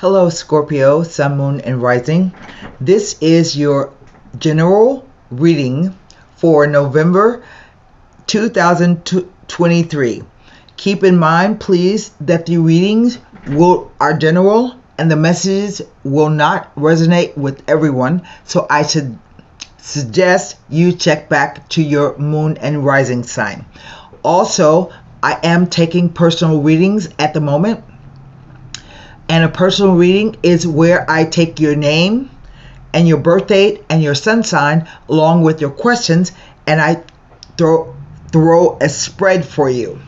Hello Scorpio, Sun, Moon, and Rising. This is your general reading for November 2023. Keep in mind, please, that the readings are general and the messages will not resonate with everyone. So I should suggest you check back to your Moon and Rising sign. Also, I am taking personal readings at the moment. And a personal reading is where I take your name and your birth date and your sun sign along with your questions, and I throw a spread for you.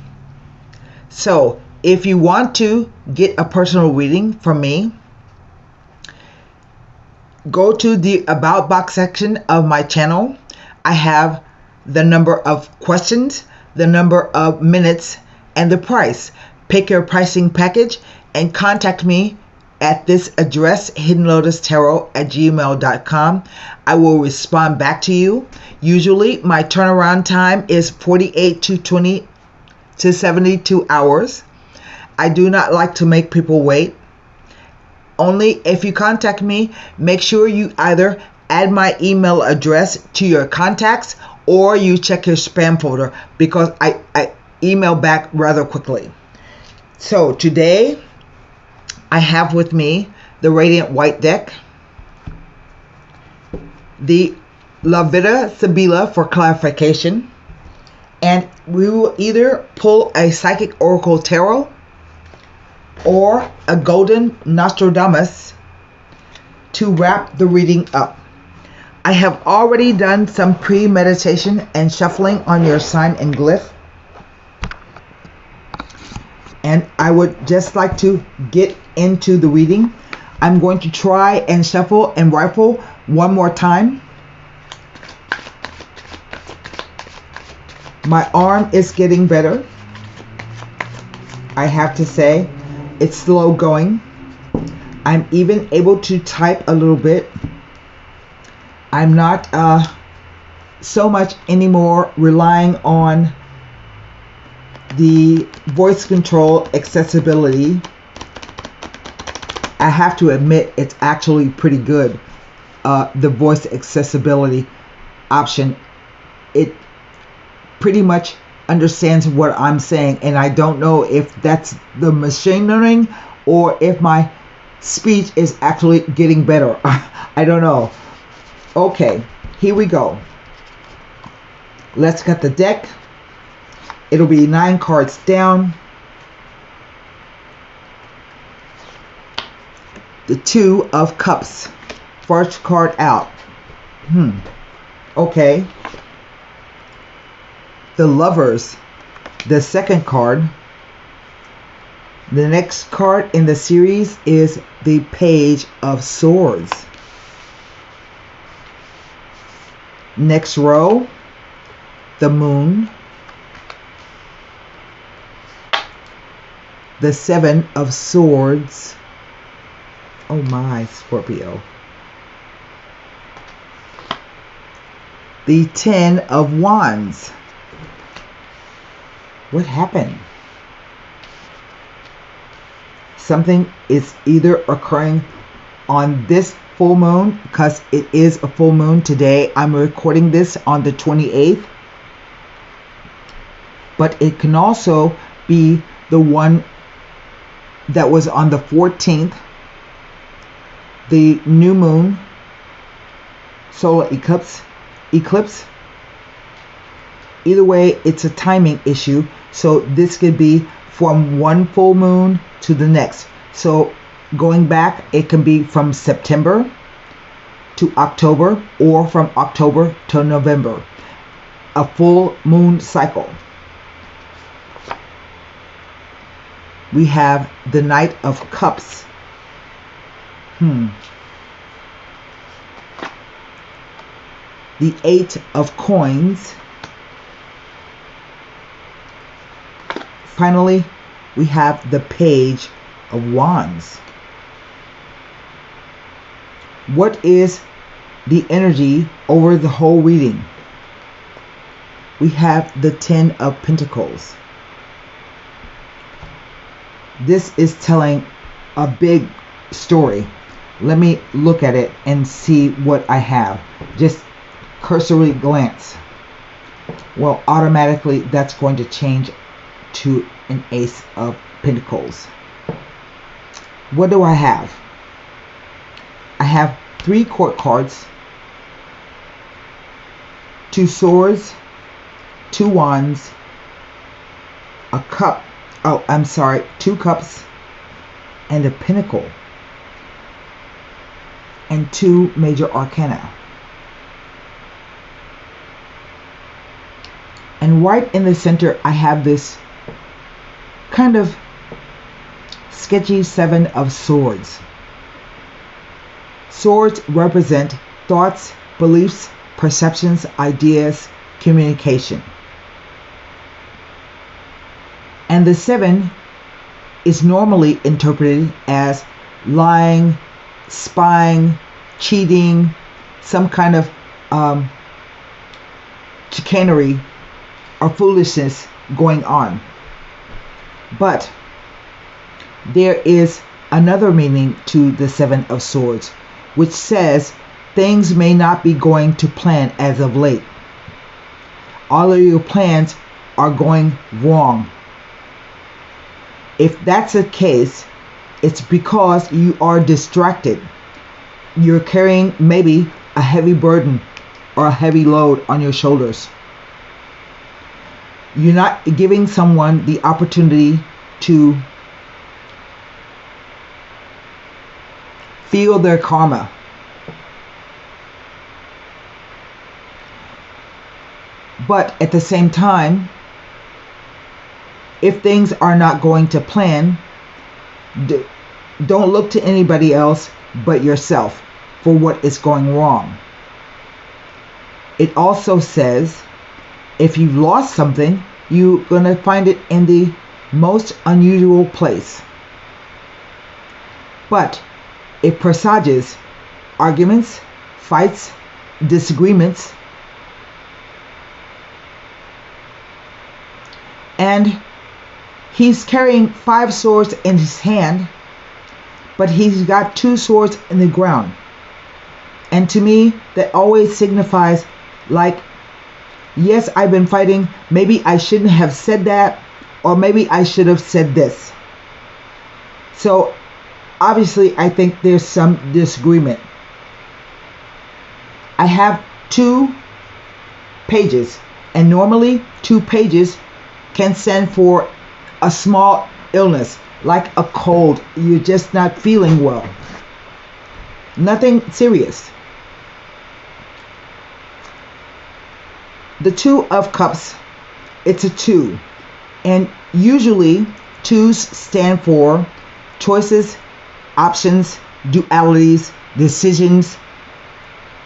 So if you want to get a personal reading from me, go to the About box section of my channel. I have the number of questions, the number of minutes, and the price. Pick your pricing package and contact me at this address, hiddenlotustarot@gmail.com. I will respond back to you. Usually my turnaround time is 48 to 72 hours. I do not like to make people wait. Only if you contact me, make sure you either add my email address to your contacts or you check your spam folder, because I email back rather quickly. So today I have with me the Radiant White deck, the La Vida Sibila for clarification, and we will either pull a Psychic Oracle Tarot or a Golden Nostradamus to wrap the reading up. I have already done some pre-meditation and shuffling on your sign and glyph, and I would just like to get into the reading. I'm going to try and shuffle and rifle one more time. My arm is getting better. I have to say, it's slow going. I'm even able to type a little bit. I'm not so much anymore relying on the voice control accessibility. I have to admit, it's actually pretty good. The voice accessibility option, it pretty much understands what I'm saying, and I don't know if that's the machine learning or if my speech is actually getting better. I don't know. Okay, here we go. Let's get the deck. It'll be 9 cards down. The 2 of Cups, first card out. Okay. The Lovers, the second card. The next card in the series is the Page of Swords. Next row, the Moon. The 7 of Swords. Oh my, Scorpio. The 10 of Wands. What happened? Something is either occurring on this full moon, because it is a full moon today. I'm recording this on the 28th. But it can also be the one that was on the 14th. The new moon, solar eclipse. Either way, it's a timing issue. So this could be from one full moon to the next. So going back, it can be from September to October or from October to November. A full moon cycle. We have the Knight of Cups. The 8 of Coins. Finally, we have the Page of Wands. What is the energy over the whole reading? We have the 10 of Pentacles. This is telling a big story. Let me look at it and see what I have. Just cursory glance. Well, automatically that's going to change to an Ace of Pentacles. What do I have? I have 3 court cards, 2 swords, 2 wands, a cup, 2 cups, and a pentacle, and 2 major arcana. And right in the center, I have this kind of sketchy 7 of swords. Swords represent thoughts, beliefs, perceptions, ideas, communication. And the 7 is normally interpreted as lying, spying, cheating, some kind of chicanery or foolishness going on. But there is another meaning to the 7 of Swords, which says things may not be going to plan as of late. All of your plans are going wrong. If that's the case, it's because you are distracted. You're carrying maybe a heavy burden or a heavy load on your shoulders. You're not giving someone the opportunity to feel their karma. But at the same time, if things are not going to plan, don't look to anybody else but yourself for what is going wrong. It also says if you've lost something, you're going to find it in the most unusual place. But it presages arguments, fights, disagreements, and he's carrying 5 swords in his hand, but he's got 2 swords in the ground. And to me, that always signifies, like, yes, I've been fighting. Maybe I shouldn't have said that, or maybe I should have said this. So obviously, I think there's some disagreement. I have 2 pages, and normally 2 pages can stand for a small illness, like a cold. You're just not feeling well. Nothing serious. The 2 of Cups, it's a 2. And usually 2s stand for choices, options, dualities, decisions,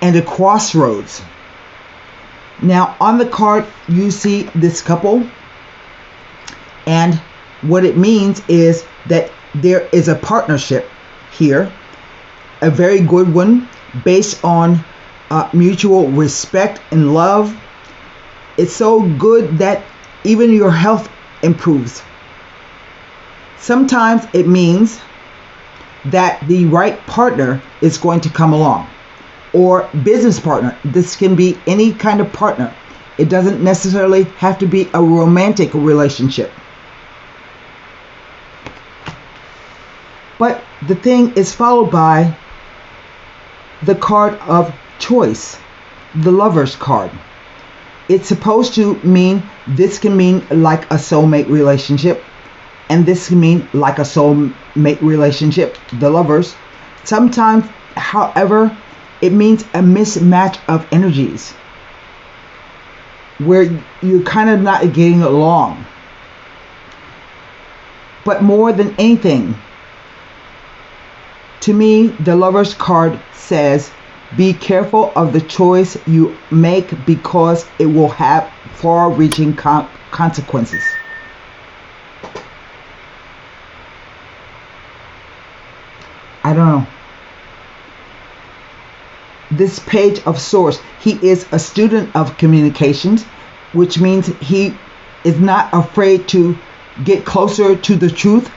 and a crossroads. Now on the card you see this couple, and what it means is that there is a partnership here, a very good one, based on mutual respect and love. It's so good that even your health improves. Sometimes it means that the right partner is going to come along, or business partner. This can be any kind of partner. It doesn't necessarily have to be a romantic relationship. But the thing is followed by the card of choice, the Lover's card. It's supposed to mean, this can mean like a soulmate relationship, and this can mean like a soulmate relationship, the Lovers. Sometimes, however, it means a mismatch of energies, where you're kind of not getting along. But more than anything, to me, the Lover's card says, be careful of the choice you make, because it will have far-reaching consequences. I don't know. This Page of Swords, he is a student of communications, which means he is not afraid to get closer to the truth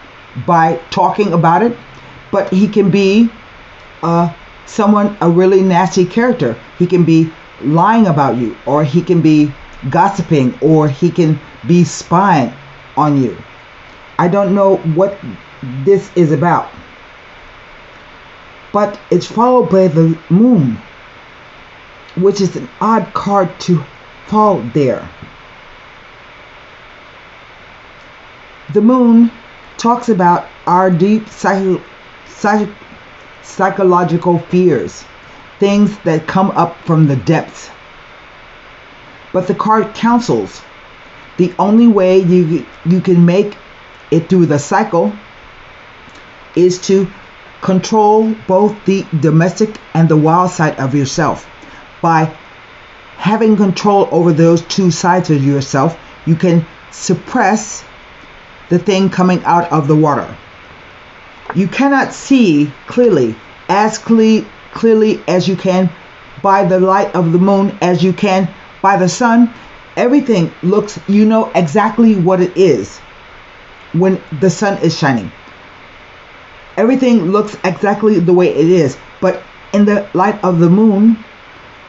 by talking about it. But he can be a really nasty character. He can be lying about you, or he can be gossiping, or he can be spying on you. I don't know what this is about, but it's followed by the moon, which is an odd card to fall there. The moon talks about our deep psychological fears, things that come up from the depths. But the card counsels the only way you can make it through the cycle is to control both the domestic and the wild side of yourself. By having control over those two sides of yourself, you can suppress the thing coming out of the water. You cannot see clearly as clearly as you can by the light of the moon, as you can by the sun. Everything looks, you know exactly what it is when the sun is shining. Everything looks exactly the way it is, but in the light of the moon,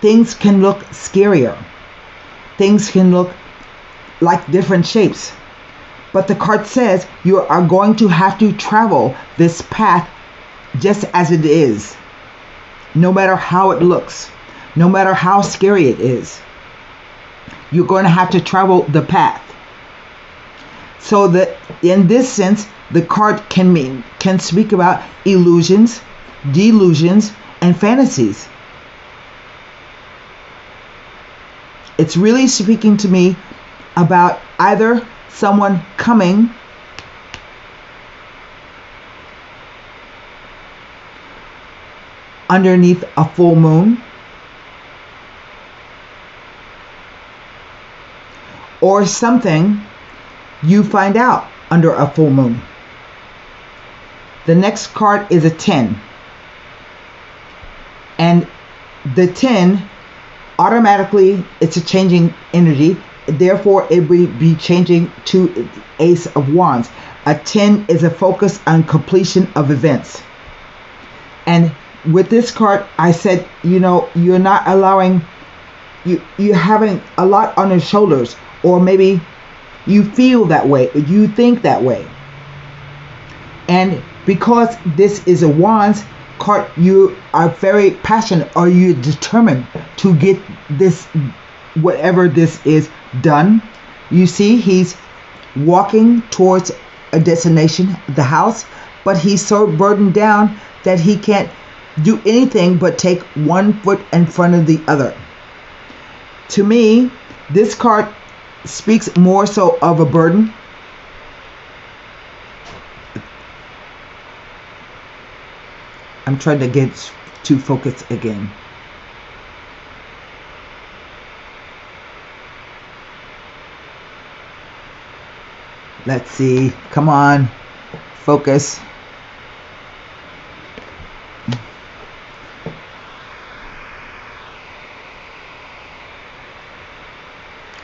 things can look scarier. Things can look like different shapes. But the card says you are going to have to travel this path just as it is, no matter how it looks, no matter how scary it is. You're going to have to travel the path. So that in this sense, the card can speak about illusions, delusions, and fantasies. It's really speaking to me about either someone coming underneath a full moon, or something you find out under a full moon. The next card is a 10. And the 10, automatically, it's a changing energy. Therefore, it will be changing to Ace of Wands. A 10 is a focus on completion of events. And with this card, I said, you know, you're not allowing, you're having a lot on your shoulders, or maybe you feel that way, or you think that way. And because this is a Wands card, you are very passionate, or you're determined to get this, whatever this is, done. You see, he's walking towards a destination, the house, but he's so burdened down that he can't do anything but take one foot in front of the other. To me, this card speaks more so of a burden. I'm trying to get to focus again. Let's see. Come on. Focus.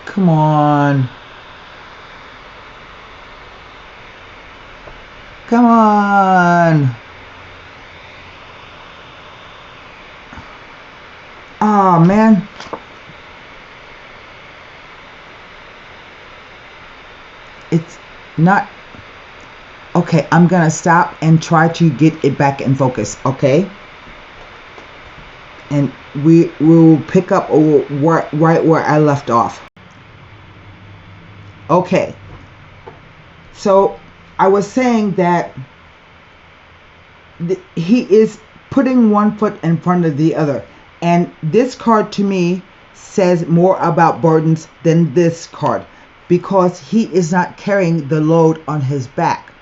Come on. Come on. Oh, man. It's not. Okay, I'm going to stop and try to get it back in focus, okay? And we will pick up right where I left off. Okay. So I was saying that he is putting one foot in front of the other. And this card to me says more about burdens than this card, because he is not carrying the load on his back.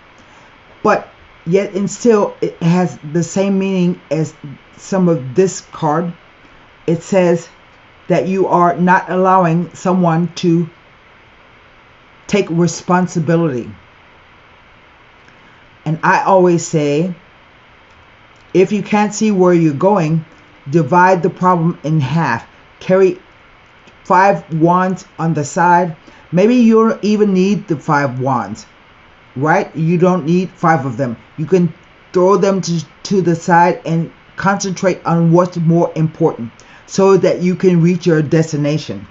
But yet and still it has the same meaning as some of this card. It says that you are not allowing someone to take responsibility. And I always say, if you can't see where you're going, divide the problem in half. Carry 5 wands on the side. Maybe you don't even need the 5 wands, right? You don't need 5 of them. You can throw them to the side and concentrate on what's more important so that you can reach your destination.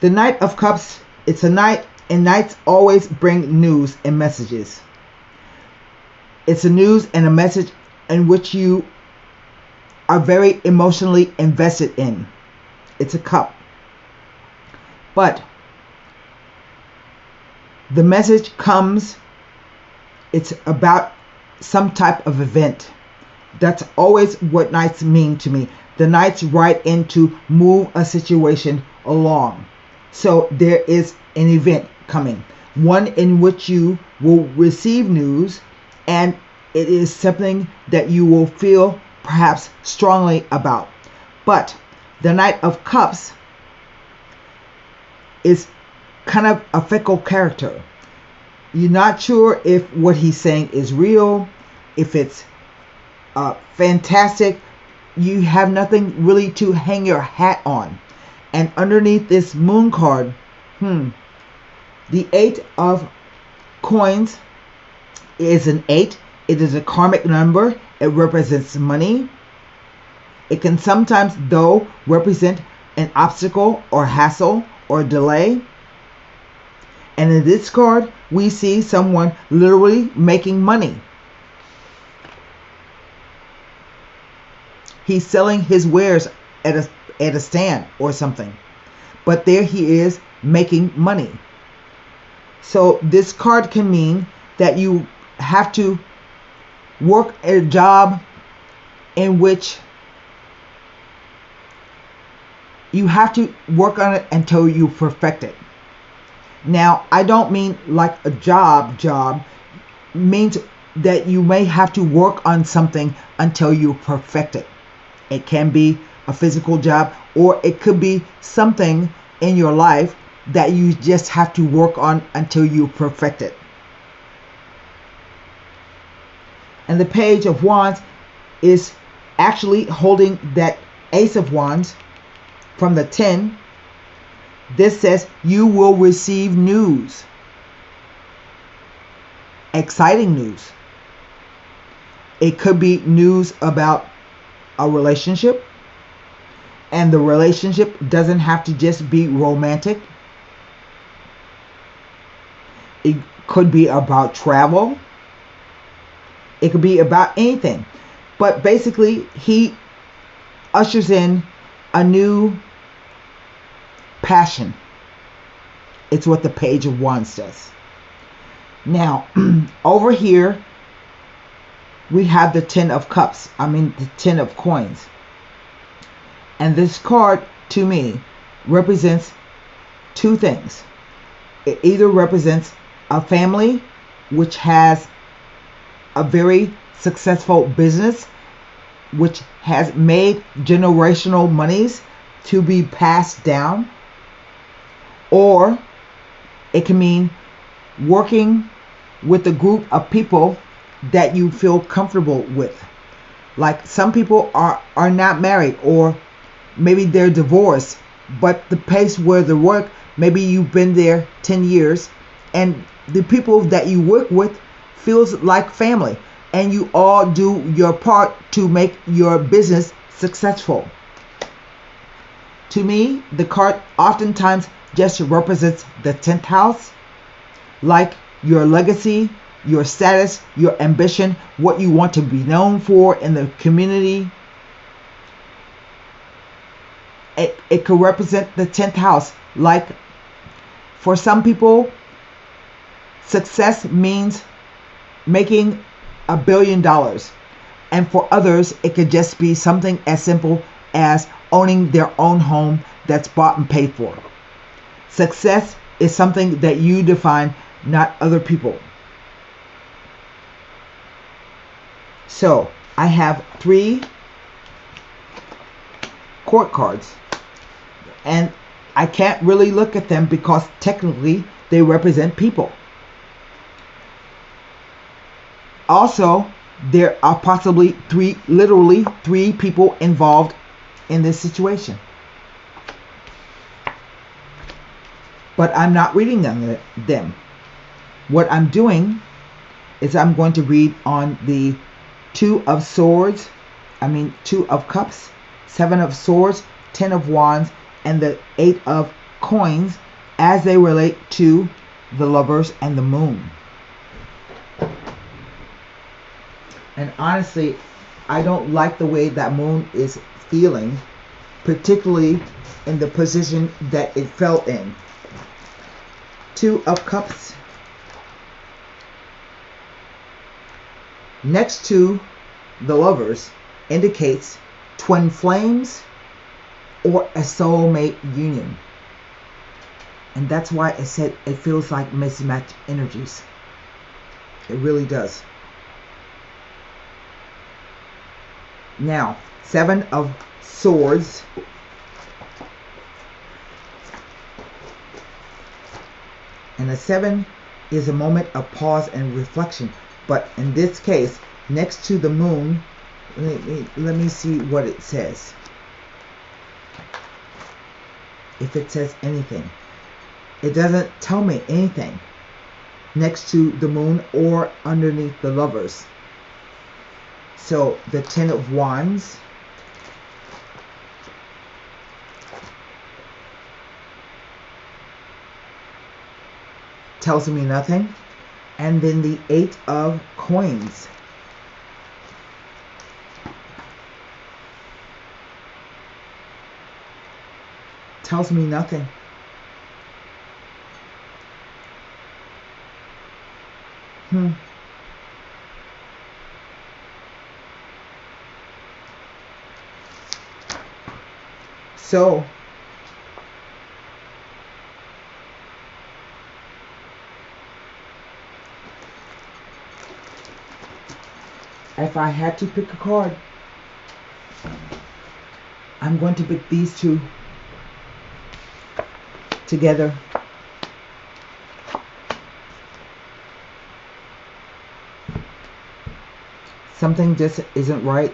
The Knight of Cups, it's a night, and nights always bring news and messages. It's a news and a message in which you are very emotionally invested in. It's a cup. But the message comes, it's about some type of event. That's always what nights mean to me. The nights ride in to move a situation along. So there is an event coming, one in which you will receive news, and it is something that you will feel perhaps strongly about. But the Knight of Cups is kind of a fickle character. You're not sure if what he's saying is real, if it's fantastic. You have nothing really to hang your hat on. And underneath this moon card, the 8 of coins is an 8. It is a karmic number. It represents money. It can sometimes, though, represent an obstacle or hassle or delay. And in this card, we see someone literally making money. He's selling his wares at a stand or something. But there he is making money. So this card can mean that you have to work a job in which you have to work on it until you perfect it. Now, I don't mean like a job means that you may have to work on something until you perfect it. It can be a physical job, or it could be something in your life that you just have to work on until you perfect it. And the Page of Wands is actually holding that Ace of Wands from the 10. This says you will receive news. Exciting news. It could be news about a relationship. And the relationship doesn't have to just be romantic. It could be about travel. It could be about anything. But basically, he ushers in a new passion. It's what the Page of Wands does. Now, over here, we have the 10 of Cups. The 10 of Coins. And this card, to me, represents two things. It either represents a family which has a very successful business, which has made generational monies to be passed down, or it can mean working with a group of people that you feel comfortable with. Like some people are not married, or maybe they're divorced, but the place where they work, maybe you've been there 10 years, and the people that you work with feels like family, and you all do your part to make your business successful. To me, the card oftentimes just represents the 10th house, like your legacy, your status, your ambition, what you want to be known for in the community. It could represent the 10th house. Like for some people, success means making $1 billion. And for others, it could just be something as simple as owning their own home that's bought and paid for. Success is something that you define, not other people. So I have 3 court cards, and I can't really look at them because technically they represent people. Also, there are possibly literally three people involved in this situation. But I'm not reading them. What I'm doing is I'm going to read on the Two of Cups, Seven of Swords, Ten of Wands, and the Eight of Coins as they relate to the Lovers and the Moon. And honestly, I don't like the way that Moon is feeling, particularly in the position that it fell in. Two of Cups next to the Lovers indicates twin flames or a soulmate union. And that's why I said it feels like mismatched energies. It really does. Now, Seven of Swords. And a 7 is a moment of pause and reflection. But in this case, next to the Moon, let me see what it says. If it says anything. It doesn't tell me anything next to the Moon or underneath the Lovers. So the Ten of Wands, tells me nothing. And then the Eight of Coins. Tells me nothing. So if I had to pick a card, I'm going to pick these two together. Something just isn't right.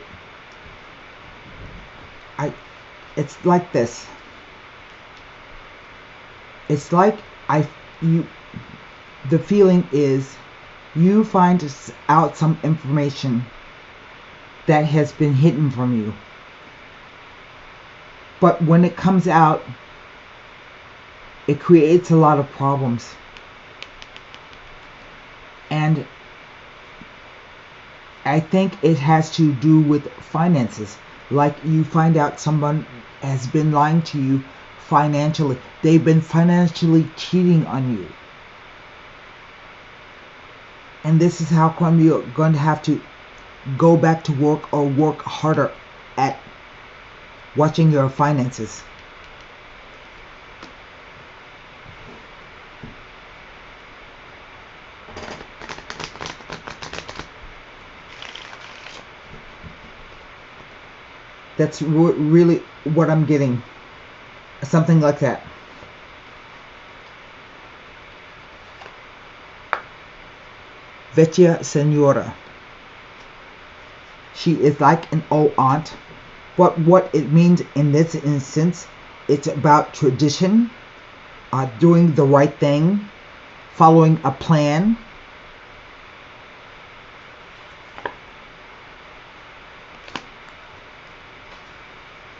It's like this. It's like the feeling is you find out some information that has been hidden from you. But when it comes out, it creates a lot of problems. And I think it has to do with finances. Like you find out someone has been lying to you financially. They've been financially cheating on you. And this is how come you're going to have to go back to work or work harder at watching your finances. That's really what I'm getting. Something like that. Vecchia Senora. She is like an old aunt. But what it means in this instance, it's about tradition, doing the right thing, following a plan.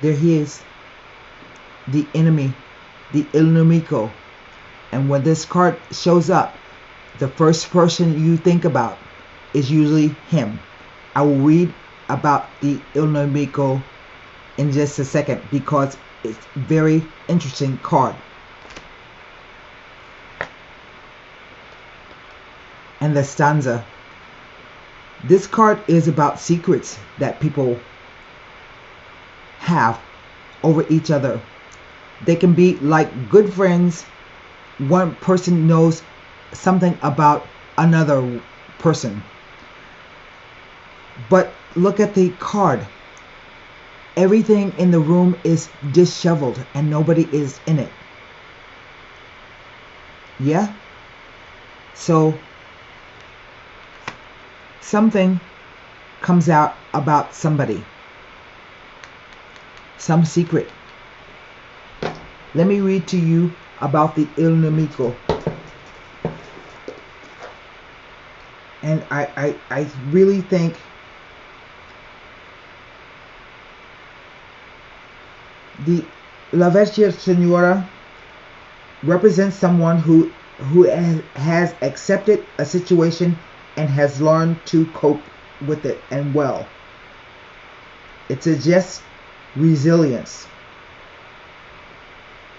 There he is, the enemy, the Il Nemico. And when this card shows up, the first person you think about is usually him. I will read about the Il Nemico in just a second because it's a very interesting card. And the stanza. This card is about secrets that people have over each other. They can be like good friends. One person knows something about another person. But look at the card. Everything in the room is disheveled and nobody is in it. Yeah? So something comes out about somebody. Some secret. Let me read to you about the Il Nemico. And I really think the La Vecchia Signora represents someone who has accepted a situation and has learned to cope with it and well. It suggests resilience.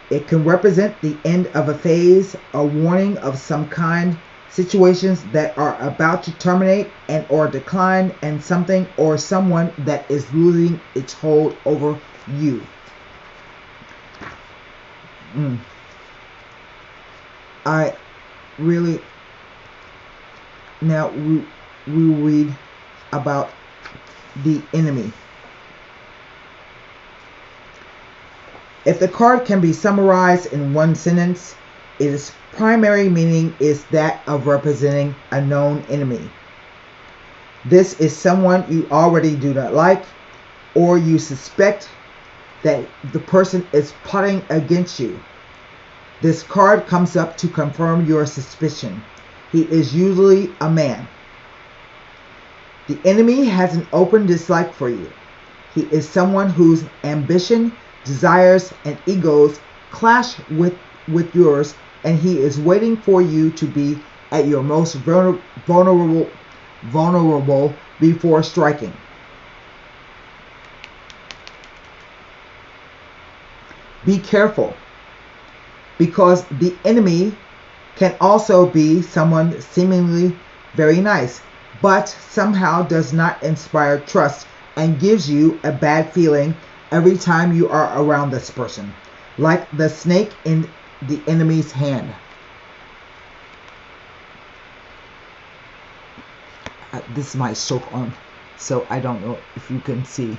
It can represent the end of a phase, a warning of some kind, situations that are about to terminate and or decline, and something or someone that is losing its hold over you. I really, now we read about the enemy. If the card can be summarized in one sentence, its primary meaning is that of representing a known enemy. This is someone you already do not like, or you suspect that the person is plotting against you. This card comes up to confirm your suspicion. He is usually a man. The enemy has an open dislike for you. He is someone whose ambition, desires, and egos clash with yours, and he is waiting for you to be at your most vulnerable before striking. Be careful, because the enemy can also be someone seemingly very nice, but somehow does not inspire trust and gives you a bad feeling every time you are around this person, like the snake in the enemy's hand. This is my stroke arm, so I don't know if you can see.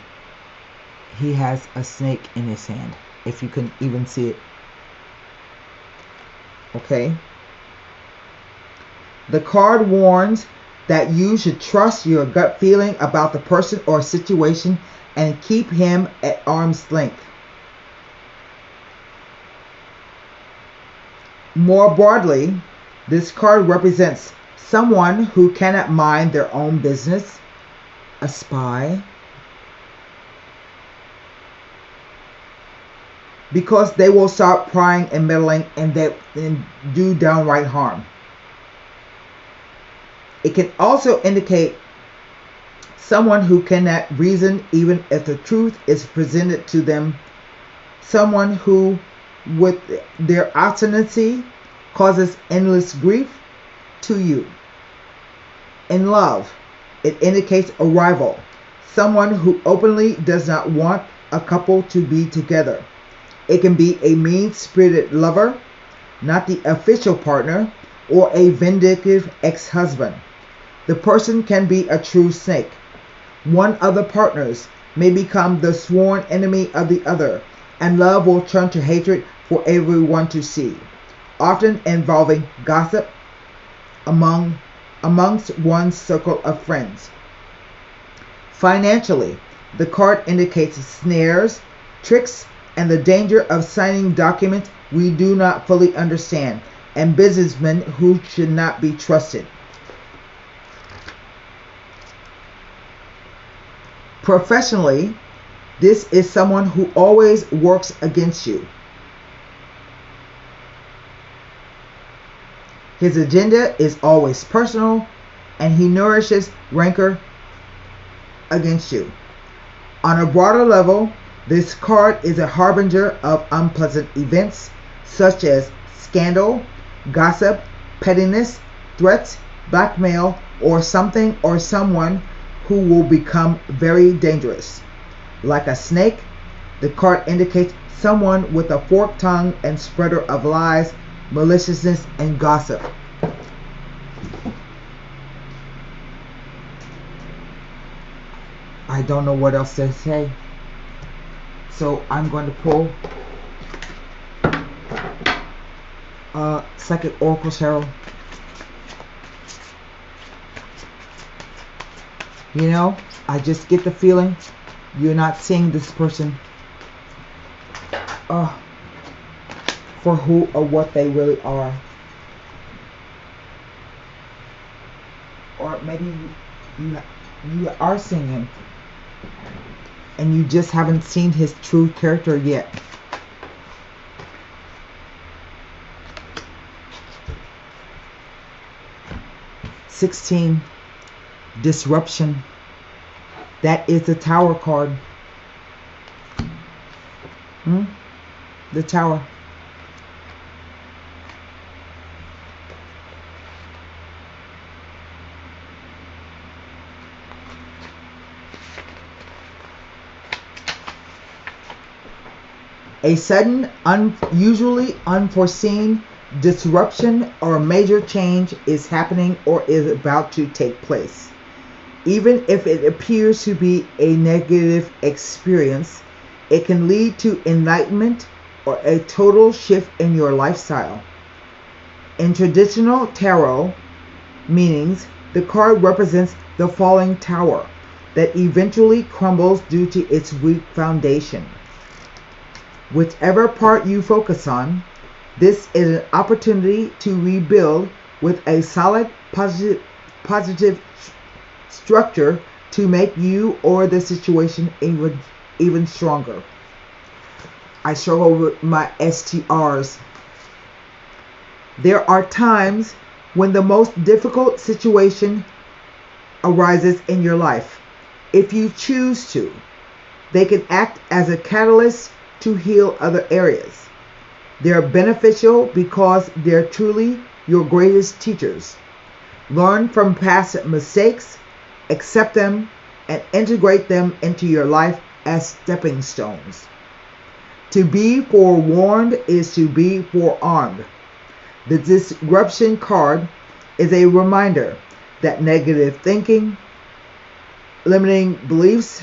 He has a snake in his hand, if you can even see it. Okay? The card warns that you should trust your gut feeling about the person or situation and keep him at arm's length. More broadly, this card represents someone who cannot mind their own business, a spy, because they will start prying and meddling and do downright harm. It can also indicate someone who cannot reason even if the truth is presented to them, someone who, with their obstinacy, causes endless grief to you. In love, it indicates a rival, someone who openly does not want a couple to be together. It can be a mean-spirited lover, not the official partner, or a vindictive ex-husband. The person can be a true snake. One of the partners may become the sworn enemy of the other, and love will turn to hatred for everyone to see, often involving gossip amongst one's circle of friends. Financially, the card indicates snares, tricks, and the danger of signing documents we do not fully understand, and businessmen who should not be trusted. Professionally, this is someone who always works against you. His agenda is always personal, and he nourishes rancor against you. On a broader level, this card is a harbinger of unpleasant events such as scandal, gossip, pettiness, threats, blackmail, or something or someone who will become very dangerous. Like a snake, the card indicates someone with a forked tongue and spreader of lies, maliciousness, and gossip. I don't know what else to say. So I'm going to pull Psychic Oracle Tarot. You know, I just get the feeling you're not seeing this person for who or what they really are. Or maybe you are seeing him, and you just haven't seen his true character yet. $16, disruption. That is the Tower card. The Tower. A sudden, usually unforeseen disruption or major change is happening or is about to take place. Even if it appears to be a negative experience, it can lead to enlightenment or a total shift in your lifestyle. In traditional tarot meanings, the card represents the falling tower that eventually crumbles due to its weak foundation. Whichever part you focus on, this is an opportunity to rebuild with a solid positive structure to make you or the situation even stronger. I struggle with my STRs. There are times when the most difficult situation arises in your life. If you choose to, they can act as a catalyst to heal other areas. They're beneficial because they're truly your greatest teachers. Learn from past mistakes, accept them, and integrate them into your life as stepping stones. To be forewarned is to be forearmed. The disruption card is a reminder that negative thinking, limiting beliefs,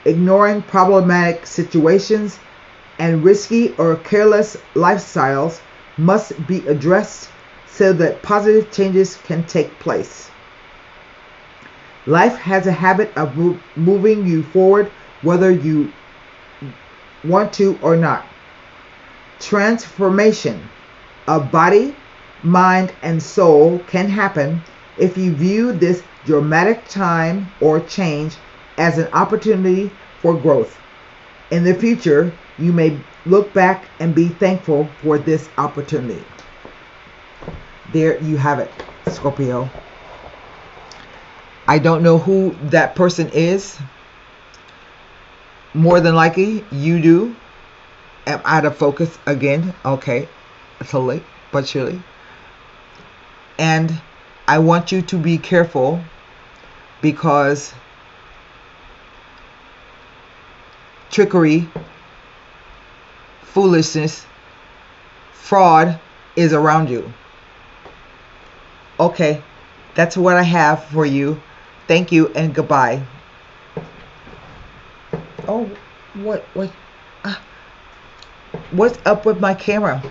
ignoring problematic situations, and risky or careless lifestyles must be addressed so that positive changes can take place. Life has a habit of moving you forward whether you want to or not. Transformation of body, mind, and soul can happen if you view this dramatic time or change as an opportunity for growth. In the future, you may look back and be thankful for this opportunity. There you have it, Scorpio. I don't know who that person is. More than likely, you do. Am out of focus again? Okay, slowly but surely. And I want you to be careful because trickery, foolishness, fraud is around you. Okay, that's what I have for you. Thank you and goodbye. Oh, what's up with my camera?